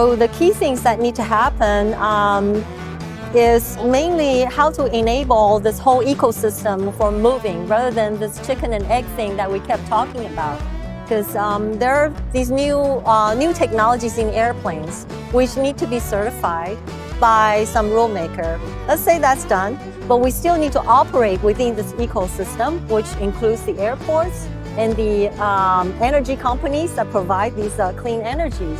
So the key things that need to happen is mainly how to enable this whole ecosystem for moving rather than this chicken and egg thing that we kept talking about. Because there are these new technologies in airplanes which need to be certified by some rule maker. Let's say that's done, but we still need to operate within this ecosystem, which includes the airports and the energy companies that provide these clean energies.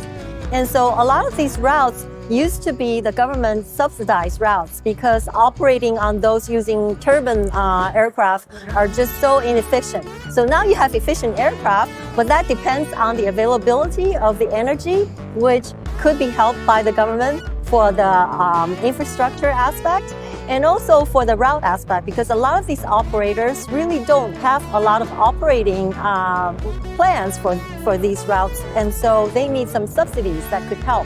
And so a lot of these routes used to be the government subsidized routes because operating on those using turbine aircraft are just so inefficient. So now you have efficient aircraft, but that depends on the availability of the energy, which could be helped by the government for the infrastructure aspect and also for the route aspect, because a lot of these operators really don't have a lot of operating plans for these routes, and so they need some subsidies that could help.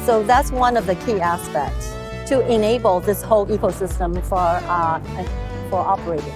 So that's one of the key aspects to enable this whole ecosystem for operating.